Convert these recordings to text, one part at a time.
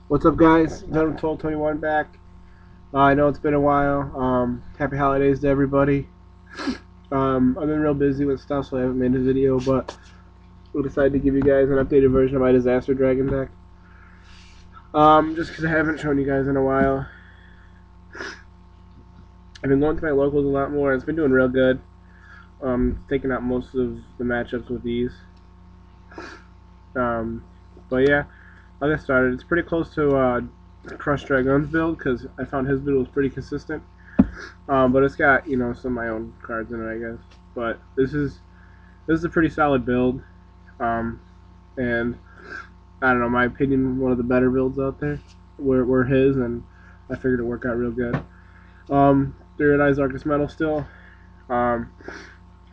What's up, guys? 1221 back. I know it's been a while. Happy holidays to everybody. I've been real busy with stuff, so I haven't made a video, but we decided to give you guys an updated version of my Disaster Dragon deck. Just because I haven't shown you guys in a while. I've been going to my locals a lot more. It's been doing real good. Taking out most of the matchups with these. But yeah, I'll get started. It's pretty close to KrushDragun's build because I found his build was pretty consistent. But it's got some of my own cards in it, I guess. But this is a pretty solid build, and I don't know, my opinion, one of the better builds out there. Were his, and I figured it'd work out real good. Third Eye's Darkest Metal still. Heart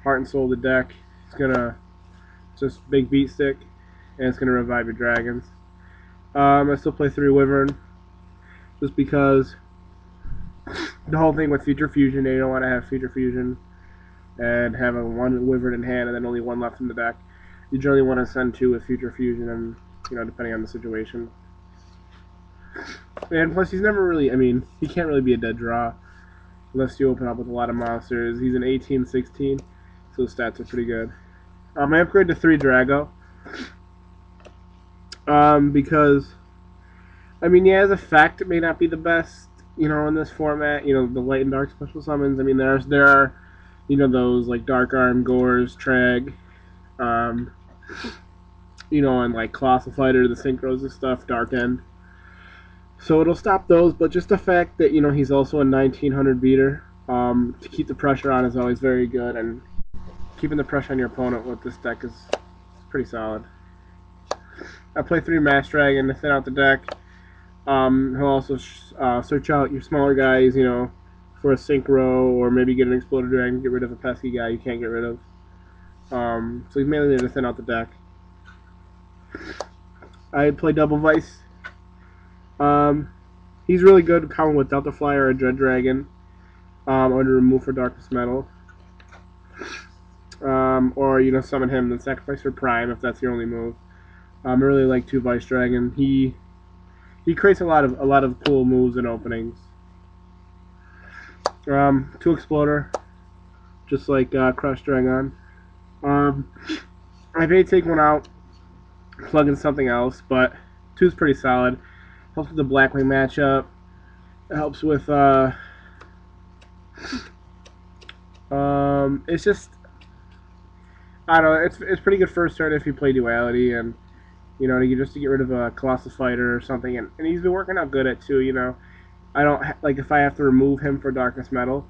and Soul of the deck. It's gonna just big beat stick, and it's gonna revive your dragons. I still play 3 Wyvern, just because the whole thing with Future Fusion, you don't want to have Future Fusion and have a 1 Wyvern in hand and then only 1 left in the deck. You generally want to send 2 with Future Fusion, and depending on the situation. And plus, he's never really, he can't really be a dead draw unless you open up with a lot of monsters. He's an 18-16, so his stats are pretty good. I upgrade to 3 Drago. Because, yeah, as a fact, it may not be the best, in this format. The light and dark special summons. There are, those like Dark Arm, Gores, Trag, and like Colossal Fighter, the Synchros and stuff, Dark End. So it'll stop those, but just the fact that, he's also a 1900 beater, to keep the pressure on is always very good, and keeping the pressure on your opponent with this deck is pretty solid. I play 3 Mass Dragon to thin out the deck. He'll also search out your smaller guys, for a Synchro, or maybe get an Exploded Dragon, get rid of a pesky guy you can't get rid of. So he's mainly there to thin out the deck. I play Double Vice. He's really good coming with Delta Flyer or Dread Dragon, or to remove for Darkest Metal. Or, summon him, then sacrifice for Prime if that's your only move. I really like 2 Vice Dragon. He creates a lot of cool moves and openings. 2 Exploder, just like KrushDragun. I may take 1 out, plug in something else, but 2 is pretty solid. Helps with the Blackwing matchup. It helps with it's just, I don't know, it's pretty good first turn if you play Duality, and just to get rid of a Colossal Fighter or something, and he's been working out good at 2. I don't like, if I have to remove him for Darkest Metal,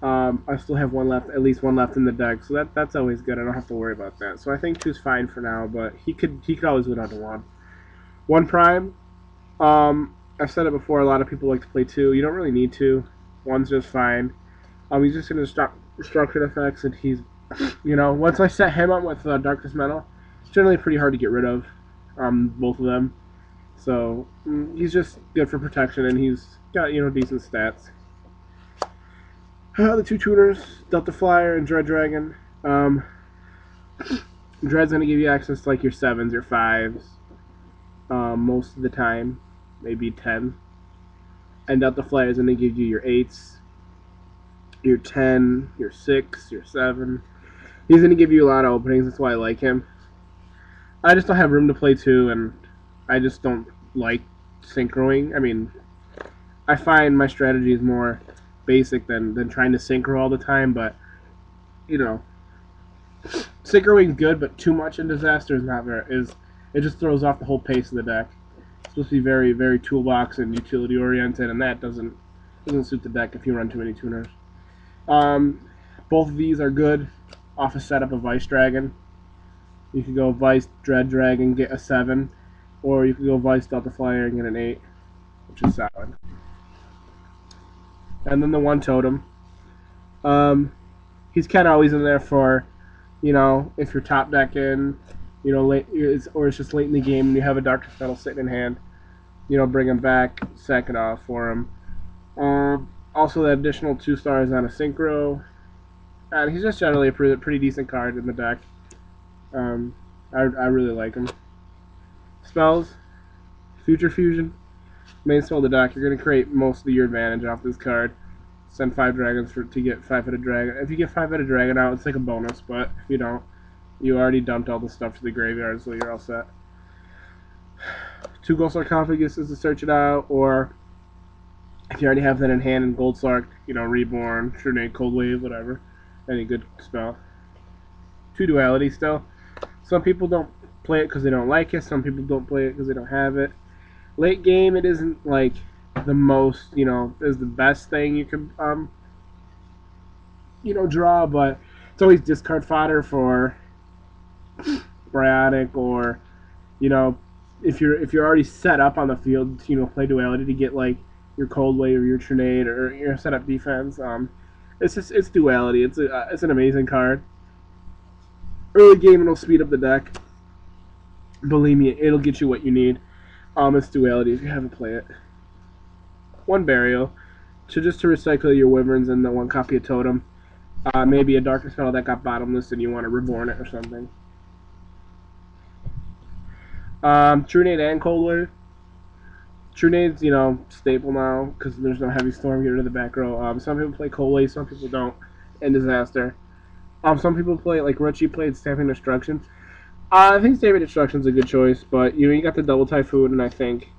I still have at least one left in the deck, so that's always good. I don't have to worry about that. So I think 2's fine for now, but he could always go down to 1. 1 Prime. I've said it before. A lot of people like to play 2. You don't really need 2. 1's just fine. He's just gonna stop structured effects, and he's, once I set him up with Darkest Metal, it's generally pretty hard to get rid of. Both of them. So he's just good for protection, and he's got decent stats. The 2 tuners, Delta Flyer and Dread Dragon. Dread's gonna give you access to like your 7s, your 5s, most of the time, maybe 10. And Delta Flyer is gonna give you your 8s, your 10, your 6, your 7. He's gonna give you a lot of openings. That's why I like him. I just don't have room to play 2, and I just don't like synchroing. I find my strategy is more basic than trying to synchro all the time, but, synchroing good, but too much in Disaster is not it just throws off the whole pace of the deck. It's supposed to be very, very toolbox and utility oriented, and that doesn't suit the deck if you run too many tuners. Both of these are good off a setup of Vice Dragon. You could go Vice Dread Dragon, get a 7, or you could go Vice Delta Flyer and get an 8, which is solid. And then the 1 Totem. He's kind of always in there for, if you're top decking, late, or it's just late in the game and you have a Darkest Metal sitting in hand, bring him back, sack it off for him. Also, the additional 2 stars on a Synchro. And he's just generally a pretty decent card in the deck. I really like him. Spells, Future Fusion, Main spell of the deck, you're going to create most of your advantage off this card. Send 5 dragons to get 5-headed dragon. If you get 5-headed dragon out, it's like a bonus, but if you don't, you already dumped all the stuff to the graveyard, so you're all set. 2 Gold Sarcophaguses to search it out, or if you already have that in hand in Gold Sark, you know, Reborn, Trinade, Cold Wave, whatever. Any good spell. 2 Duality still. Some people don't play it because they don't like it, some people don't play it because they don't have it. Late game, it isn't like the most, you know, is the best thing you can, you know, draw, but it's always discard fodder for Biotic, or, you know, if you're already set up on the field, you know, play Duality to get like your Cold Wave or your Trinade or your setup defense. It's Duality. It's an amazing card. Early game, it'll speed up the deck. Believe me, it'll get you what you need. It's Duality if you haven't played it. 1 Burial, to recycle your Wyverns and the 1 copy of Totem. Maybe a Darkness Spell that got bottomless and you want to Reborn it or something. Trinade and Cold Wave. Trinade's, you know, staple now because there's no Heavy Storm. Get rid of the back row. Some people play Cold Wave, some people don't. And Disaster. Some people play, like Richie played Stamping Destruction. I think Stamping Destruction's a good choice, but you got the Double Typhoon, and I think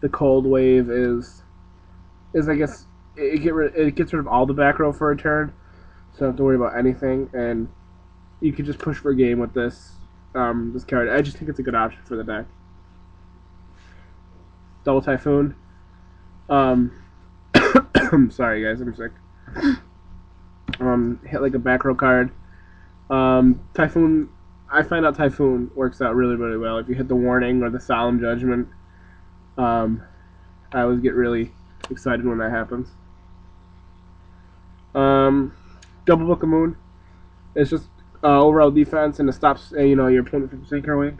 the Cold Wave is I guess it gets rid of all the back row for a turn, so don't have to worry about anything, and you can just push for a game with this this card. I just think it's a good option for the deck. Double Typhoon. Sorry guys, I'm sick. Hit like a back row card. Typhoon. I find out Typhoon works out really, really well. If you hit the Warning or the Solemn Judgment, I always get really excited when that happens. Double Book of Moon. It's just overall defense, and it stops you know, your opponent from synchroing.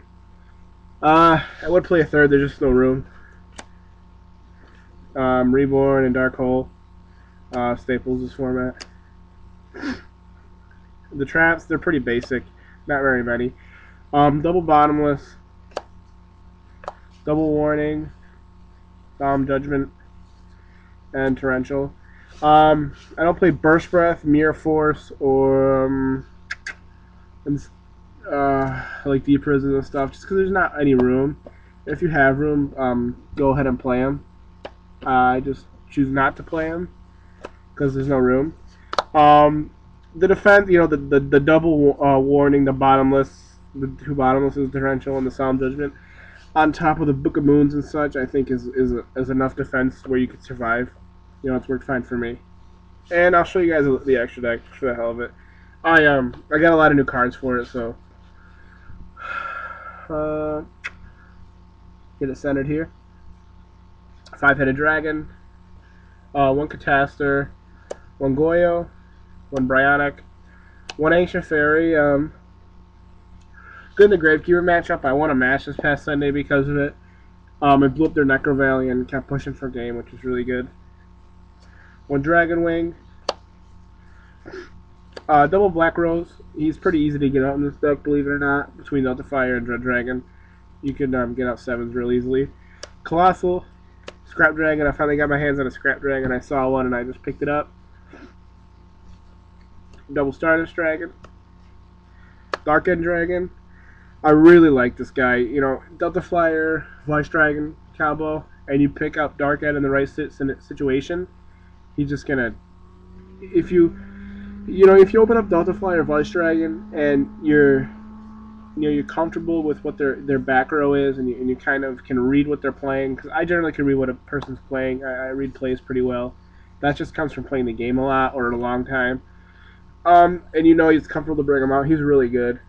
I would play a third. There's just no room. Reborn and Dark Hole. Staples this format. The traps, they're pretty basic. Not very many. Double Bottomless. Double Warning. Judgment. And Torrential. I don't play Burst Breath, Mirror Force, or like Deep Prison and stuff, just because there's not any room. If you have room, go ahead and play them. I just choose not to play them because there's no room. The defense, you know, the double warning, the bottomless, the 2 bottomlesses, Torrential, and the Solemn Judgment, on top of the Book of Moons and such, I think is enough defense where you could survive. You know, it's worked fine for me. And I'll show you guys the extra deck for the hell of it. I got a lot of new cards for it, so get it centered here. 5-headed dragon, 1 Catastor, 1 Goyo, 1 Biotic, 1 Ancient Fairy. Good in the Gravekeeper matchup. I won a match this past Sunday because of it. It blew up their Necro Valley and kept pushing for game, which was really good. 1 Dragon Wing. Double Black Rose. He's pretty easy to get out in this deck, believe it or not. Between Delta Fire and Dread Dragon, you can get out 7s real easily. Colossal. Scrap Dragon. I finally got my hands on a Scrap Dragon. I saw one and I just picked it up. Double Stardust Dragon. Dark End Dragon. I really like this guy. You know, Delta Flyer, Vice Dragon, Cowboy, and you pick up Dark End in the right situation, he's just gonna. If you open up Delta Flyer or Vice Dragon and you're comfortable with what their back row is, and you kind of can read what they're playing, because I generally can read what a person's playing. I read plays pretty well. That just comes from playing the game a lot or a long time. And you know he's comfortable to bring him out. He's really good.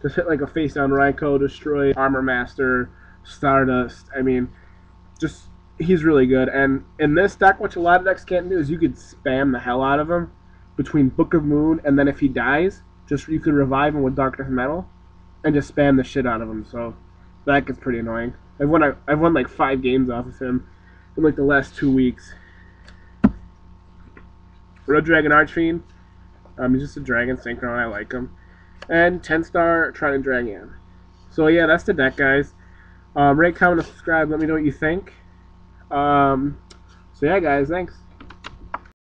Just hit like a face down Raikou, destroy Armor Master, Stardust. I mean, just he's really good. And in this deck, what a lot of decks can't do is you could spam the hell out of him between Book of Moon, and then if he dies, you could revive him with Darkness Metal, and just spam the shit out of him. So that gets pretty annoying. I've won like 5 games off of him in like the last 2 weeks. Red Dragon Archfiend. He's just a dragon synchro, and I like him. And 10-star Trident Dragon. So yeah, that's the deck, guys. Rate, comment, and subscribe. Let me know what you think. So yeah, guys, thanks.